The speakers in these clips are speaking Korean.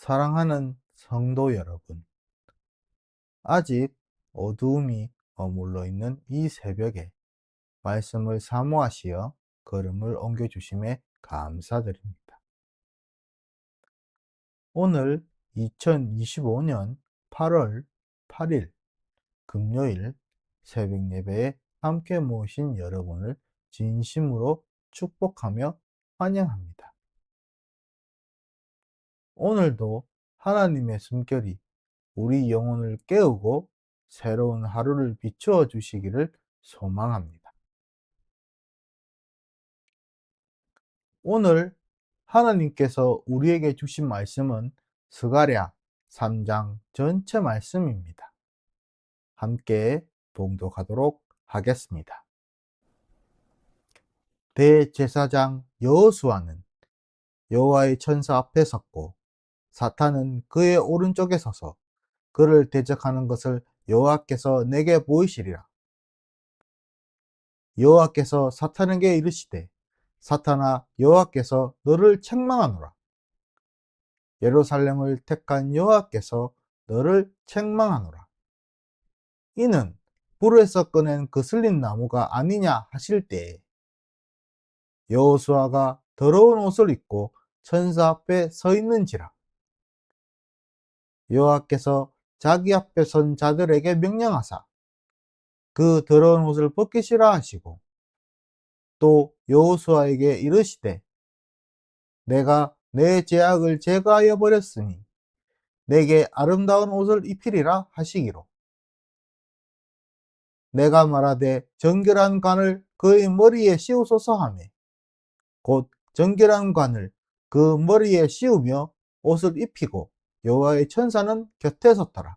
사랑하는 성도 여러분, 아직 어두움이 머물러 있는 이 새벽에 말씀을 사모하시어 걸음을 옮겨주심에 감사드립니다. 오늘 2025년 8월 8일 금요일 새벽 예배에 함께 모이신 여러분을 진심으로 축복하며 환영합니다. 오늘도 하나님의 숨결이 우리 영혼을 깨우고 새로운 하루를 비추어 주시기를 소망합니다. 오늘 하나님께서 우리에게 주신 말씀은 스가랴 3장 전체 말씀입니다. 함께 봉독하도록 하겠습니다. 대제사장 여호수아는 여호와의 천사 앞에 섰고 사탄은 그의 오른쪽에 서서 그를 대적하는 것을 여호와께서 내게 보이시리라. 여호와께서 사탄에게 이르시되 사탄아, 여호와께서 너를 책망하노라. 예루살렘을 택한 여호와께서 너를 책망하노라. 이는 불에서 꺼낸 거슬린 나무가 아니냐 하실 때에 여호수아가 더러운 옷을 입고 천사 앞에 서 있는지라. 여호와께서 자기 앞에 선 자들에게 명령하사 그 더러운 옷을 벗기시라 하시고 또 여호수아에게 이르시되 내가 내 죄악을 제거하여 버렸으니 내게 아름다운 옷을 입히리라 하시기로 내가 말하되 정결한 관을 그의 머리에 씌우소서 하매 곧 정결한 관을 그 머리에 씌우며 옷을 입히고 여호와의 천사는 곁에 섰더라.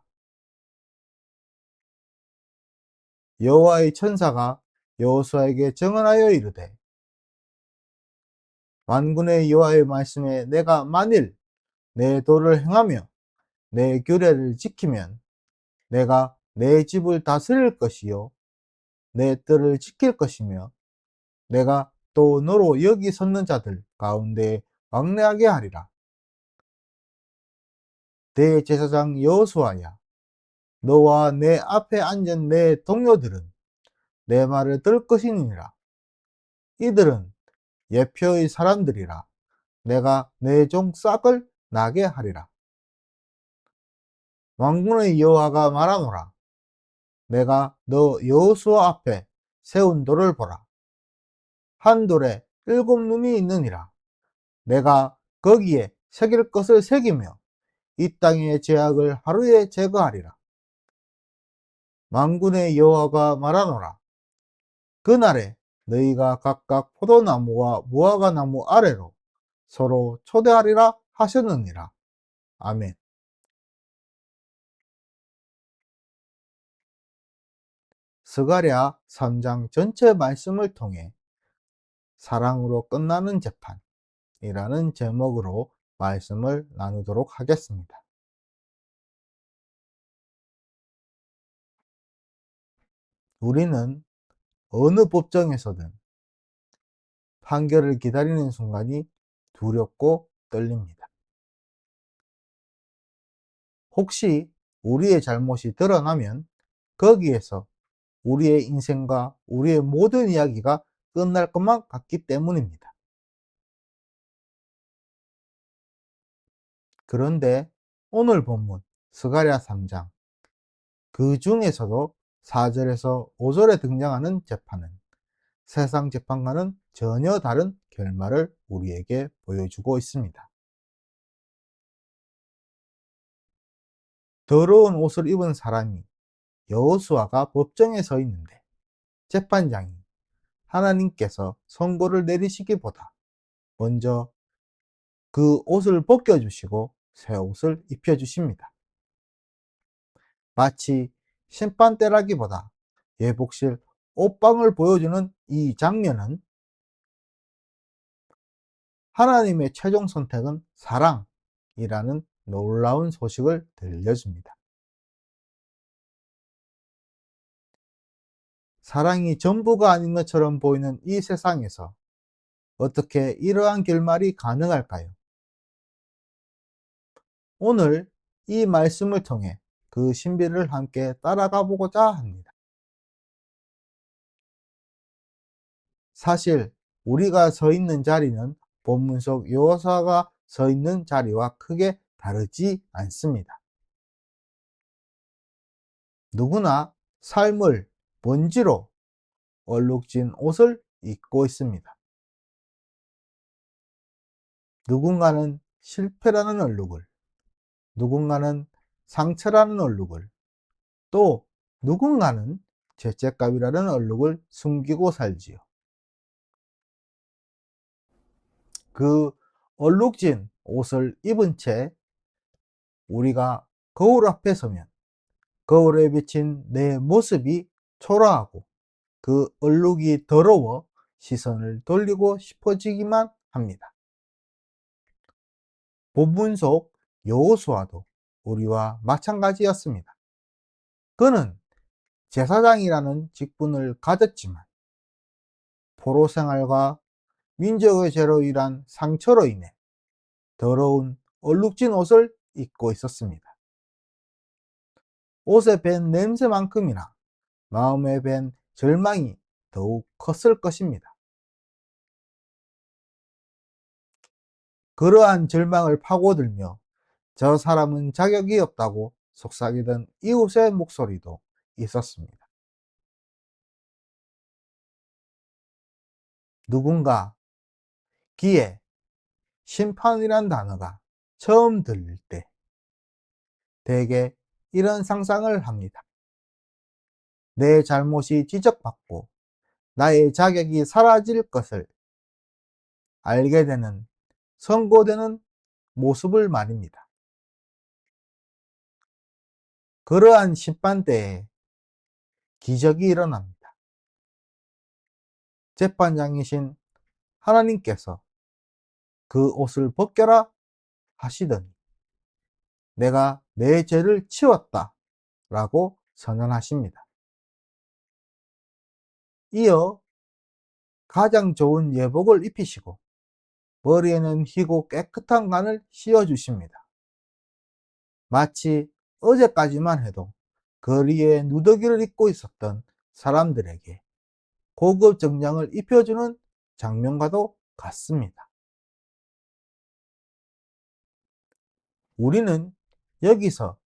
여호와의 천사가 여호수아에게 증언하여 이르되 만군의 여호와의 말씀에 내가 만일 내 도를 행하며 내 규례를 지키면 내가 내 집을 다스릴 것이요 내 뜰을 지킬 것이며 내가 또 너로 여기 섰는 자들 가운데 왕래하게 하리라. 대제사장 여호수아야, 너와 내 앞에 앉은 내 동료들은 내 말을 들을 것이니라. 이들은 예표의 사람들이라. 내가 내 종 싹을 나게 하리라. 왕군의 여호와가 말하노라. 내가 너 여호수아 앞에 세운 돌을 보라. 한 돌에 7눈이 있느니라. 내가 거기에 새길 것을 새기며 이 땅의 죄악을 하루에 제거하리라. 만군의 여호와가 말하노라. 그날에 너희가 각각 포도나무와 무화과나무 아래로 서로 초대하리라 하셨느니라. 아멘. 스가랴 3장 전체 말씀을 통해 사랑으로 끝나는 재판이라는 제목으로 말씀을 나누도록 하겠습니다. 우리는 어느 법정에서든 판결을 기다리는 순간이 두렵고 떨립니다. 혹시 우리의 잘못이 드러나면 거기에서 우리의 인생과 우리의 모든 이야기가 끝날 것만 같기 때문입니다. 그런데 오늘 본문 스가랴 3장 그 중에서도 4절에서 5절에 등장하는 재판은 세상 재판과는 전혀 다른 결말을 우리에게 보여주고 있습니다. 더러운 옷을 입은 사람이 여호수아가 법정에 서 있는데 재판장이 하나님께서 선고를 내리시기보다 먼저 그 옷을 벗겨주시고 새 옷을 입혀주십니다. 마치 심판대라기보다 예복실 옷방을 보여주는 이 장면은 하나님의 최종 선택은 사랑이라는 놀라운 소식을 들려줍니다. 사랑이 전부가 아닌 것처럼 보이는 이 세상에서 어떻게 이러한 결말이 가능할까요? 오늘 이 말씀을 통해 그 신비를 함께 따라가 보고자 합니다. 사실 우리가 서 있는 자리는 본문 속 여호수아가 서 있는 자리와 크게 다르지 않습니다. 누구나 삶을 먼지로 얼룩진 옷을 입고 있습니다. 누군가는 실패라는 얼룩을, 누군가는 상처라는 얼룩을, 또 누군가는 죄책감이라는 얼룩을 숨기고 살지요. 그 얼룩진 옷을 입은 채 우리가 거울 앞에 서면 거울에 비친 내 모습이 초라하고 그 얼룩이 더러워 시선을 돌리고 싶어지기만 합니다. 본문 속 여호수아도 우리와 마찬가지였습니다. 그는 제사장이라는 직분을 가졌지만 포로 생활과 민족의 죄로 인한 상처로 인해 더러운 얼룩진 옷을 입고 있었습니다. 옷에 밴 냄새만큼이나 마음에 밴 절망이 더욱 컸을 것입니다. 그러한 절망을 파고들며 저 사람은 자격이 없다고 속삭이던 이웃의 목소리도 있었습니다. 누군가 귀에 심판이란 단어가 처음 들릴 때 대개 이런 상상을 합니다. 내 잘못이 지적받고 나의 자격이 사라질 것을 알게 되는 선고되는 모습을 말입니다. 그러한 심판 때에 기적이 일어납니다. 재판장이신 하나님께서 그 옷을 벗겨라 하시더니 내가 내 죄를 치웠다 라고 선언하십니다. 이어 가장 좋은 예복을 입히시고 머리에는 희고 깨끗한 관을 씌워주십니다. 마치 어제까지만 해도 거리에 누더기를 입고 있었던 사람들에게 고급 정장을 입혀주는 장면과도 같습니다. 우리는 여기서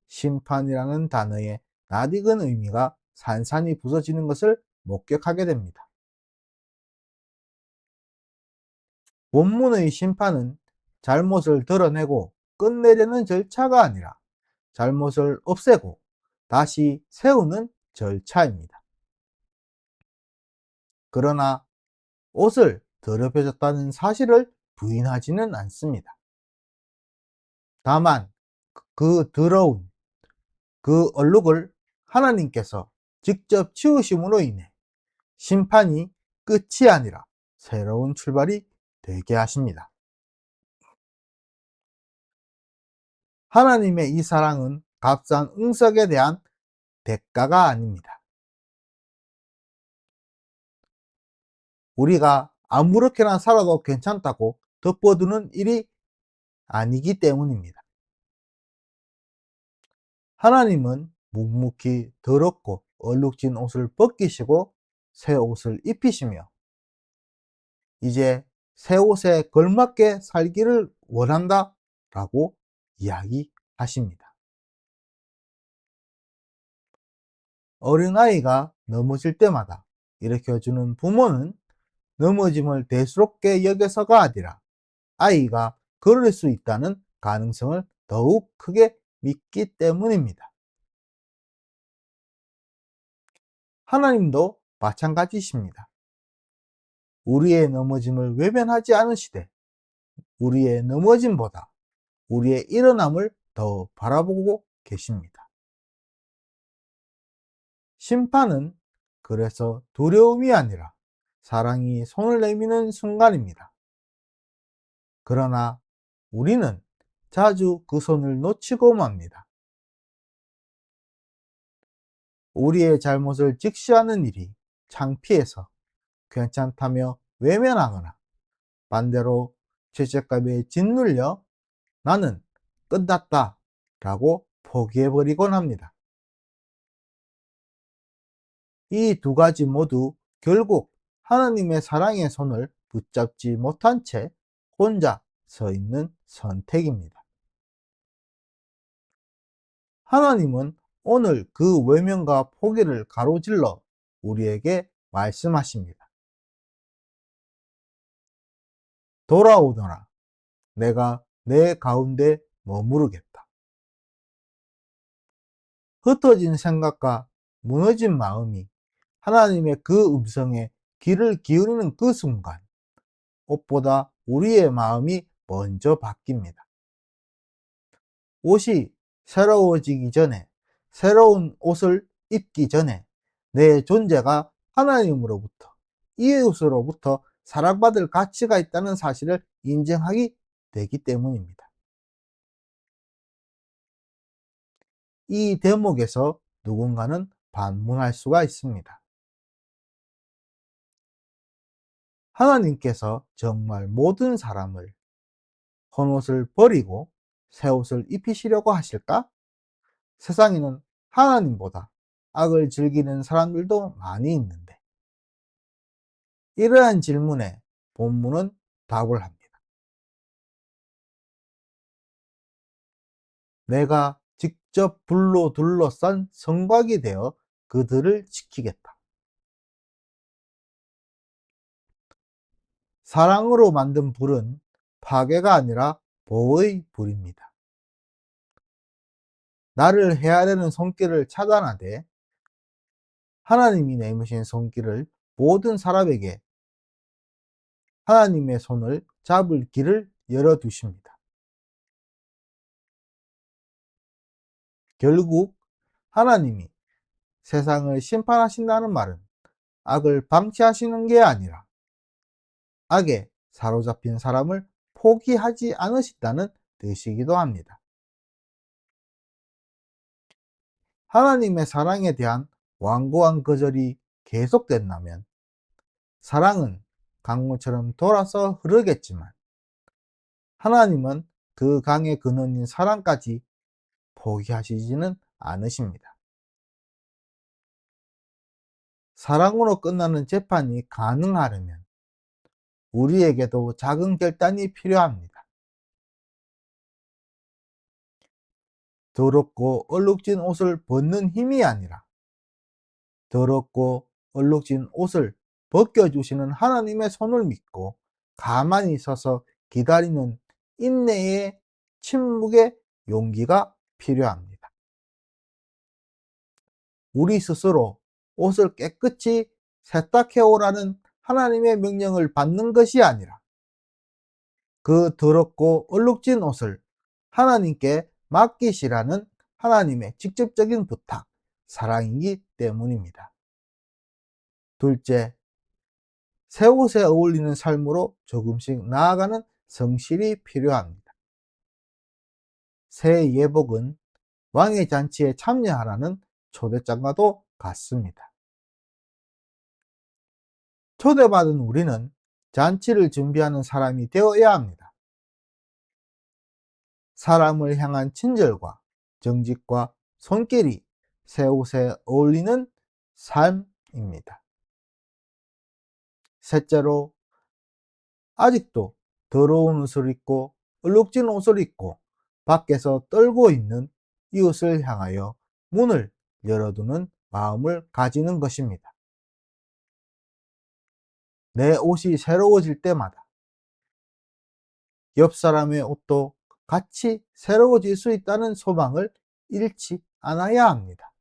심판이라는 단어의 낯익은 의미가 산산이 부서지는 것을 목격하게 됩니다. 원문의 심판은 잘못을 드러내고 끝내려는 절차가 아니라 잘못을 없애고 다시 세우는 절차입니다. 그러나 옷을 더럽혀졌다는 사실을 부인하지는 않습니다. 다만 그 더러운 그 얼룩을 하나님께서 직접 치우심으로 인해 심판이 끝이 아니라 새로운 출발이 되게 하십니다. 하나님의 이 사랑은 값싼 응석에 대한 대가가 아닙니다. 우리가 아무렇게나 살아도 괜찮다고 덮어두는 일이 아니기 때문입니다. 하나님은 묵묵히 더럽고 얼룩진 옷을 벗기시고 새 옷을 입히시며 이제 새 옷에 걸맞게 살기를 원한다 라고 이야기하십니다. 어린아이가 넘어질 때마다 일으켜주는 부모는 넘어짐을 대수롭게 여겨서가 아니라 아이가 걸을 수 있다는 가능성을 더욱 크게 믿기 때문입니다. 하나님도 마찬가지십니다. 우리의 넘어짐을 외면하지 않으시되 우리의 넘어짐보다 우리의 일어남을 더 바라보고 계십니다. 심판은 그래서 두려움이 아니라 사랑이 손을 내미는 순간입니다. 그러나 우리는 자주 그 손을 놓치고 맙니다. 우리의 잘못을 직시하는 일이 창피해서 괜찮다며 외면하거나 반대로 죄책감에 짓눌려 나는 끝났다 라고 포기해버리곤 합니다. 이 두 가지 모두 결국 하나님의 사랑의 손을 붙잡지 못한 채 혼자 서 있는 선택입니다. 하나님은 오늘 그 외면과 포기를 가로질러 우리에게 말씀하십니다. 돌아오너라. 내가 내 가운데 머무르겠다. 흩어진 생각과 무너진 마음이 하나님의 그 음성에 귀를 기울이는 그 순간, 옷보다 우리의 마음이 먼저 바뀝니다. 옷이 새로워지기 전에, 새로운 옷을 입기 전에 내 존재가 하나님으로부터, 이웃으로부터 사랑받을 가치가 있다는 사실을 인정하기 되기 때문입니다. 이 대목에서 누군가는 반문할 수가 있습니다. 하나님께서 정말 모든 사람을 헌옷을 버리고 새 옷을 입히시려고 하실까? 세상에는 하나님보다 악을 즐기는 사람들도 많이 있는데, 이러한 질문에 본문은 답을 합니다. 내가 직접 불로 둘러싼 성곽이 되어 그들을 지키겠다. 사랑으로 만든 불은 파괴가 아니라 보호의 불입니다. 나를 헤아리는 손길을 차단하되 하나님이 내미신 손길을 모든 사람에게 하나님의 손을 잡을 길을 열어두십니다. 결국 하나님이 세상을 심판하신다는 말은 악을 방치하시는 게 아니라 악에 사로잡힌 사람을 포기하지 않으신다는 뜻이기도 합니다. 하나님의 사랑에 대한 완고한 거절이 계속된다면 사랑은 강물처럼 돌아서 흐르겠지만 하나님은 그 강의 근원인 사랑까지 포기하시지는 않으십니다. 사랑으로 끝나는 재판이 가능하려면 우리에게도 작은 결단이 필요합니다. 더럽고 얼룩진 옷을 벗는 힘이 아니라 더럽고 얼룩진 옷을 벗겨주시는 하나님의 손을 믿고 가만히 서서 기다리는 인내의 침묵의 용기가 필요합니다. 우리 스스로 옷을 깨끗이 세탁해 오라는 하나님의 명령을 받는 것이 아니라 그 더럽고 얼룩진 옷을 하나님께 맡기시라는 하나님의 직접적인 부탁, 사랑이기 때문입니다. 둘째, 새 옷에 어울리는 삶으로 조금씩 나아가는 성실이 필요합니다. 새 예복은 왕의 잔치에 참여하라는 초대장과도 같습니다. 초대받은 우리는 잔치를 준비하는 사람이 되어야 합니다. 사람을 향한 친절과 정직과 손길이 새 옷에 어울리는 삶입니다. 셋째로, 아직도 더러운 옷을 입고 얼룩진 옷을 입고 밖에서 떨고 있는 이웃을 향하여 문을 열어두는 마음을 가지는 것입니다. 내 옷이 새로워질 때마다 옆 사람의 옷도 같이 새로워질 수 있다는 소망을 잃지 않아야 합니다.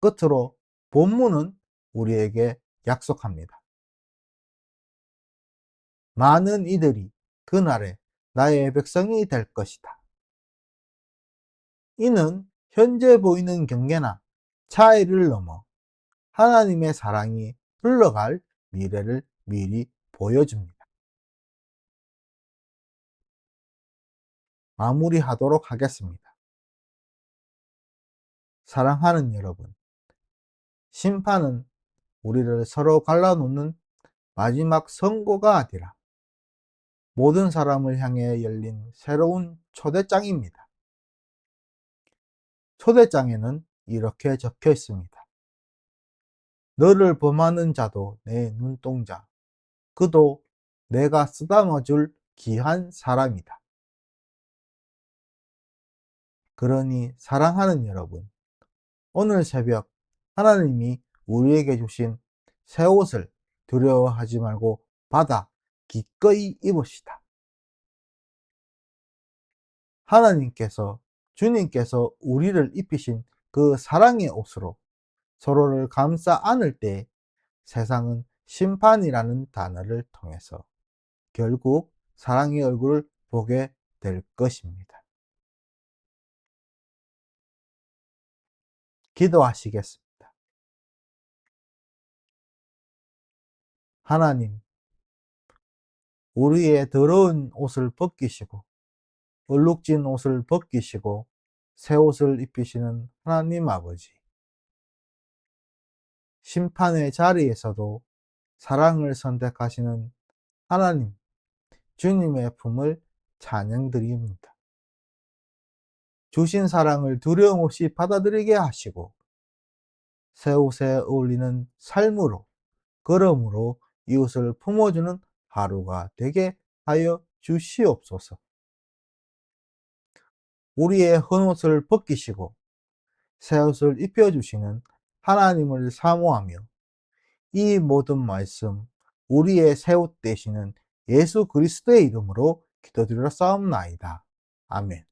끝으로 본문은 우리에게 약속합니다. 많은 이들이 그날에 나의 백성이 될 것이다. 이는 현재 보이는 경계나 차이를 넘어 하나님의 사랑이 흘러갈 미래를 미리 보여줍니다. 마무리하도록 하겠습니다. 사랑하는 여러분, 심판은 우리를 서로 갈라놓는 마지막 선고가 아니라 모든 사람을 향해 열린 새로운 초대장입니다. 초대장에는 이렇게 적혀 있습니다. 너를 범하는 자도 내 눈동자, 그도 내가 쓰다마 줄 귀한 사람이다. 그러니 사랑하는 여러분, 오늘 새벽 하나님이 우리에게 주신 새 옷을 두려워하지 말고 받아 기꺼이 입읍시다. 주님께서 우리를 입히신 그 사랑의 옷으로 서로를 감싸 안을 때 세상은 심판이라는 단어를 통해서 결국 사랑의 얼굴을 보게 될 것입니다. 기도하시겠습니다. 하나님, 우리의 더러운 옷을 벗기시고 얼룩진 옷을 벗기시고 새 옷을 입히시는 하나님 아버지, 심판의 자리에서도 사랑을 선택하시는 하나님, 주님의 품을 찬양드립니다. 주신 사랑을 두려움 없이 받아들이게 하시고 새 옷에 어울리는 삶으로, 걸음으로 이웃을 품어주는 하루가 되게 하여 주시옵소서. 우리의 헌옷을 벗기시고 새 옷을 입혀주시는 하나님을 사모하며 이 모든 말씀 우리의 새 옷 되시는 예수 그리스도의 이름으로 기도드려 싸움나이다. 아멘.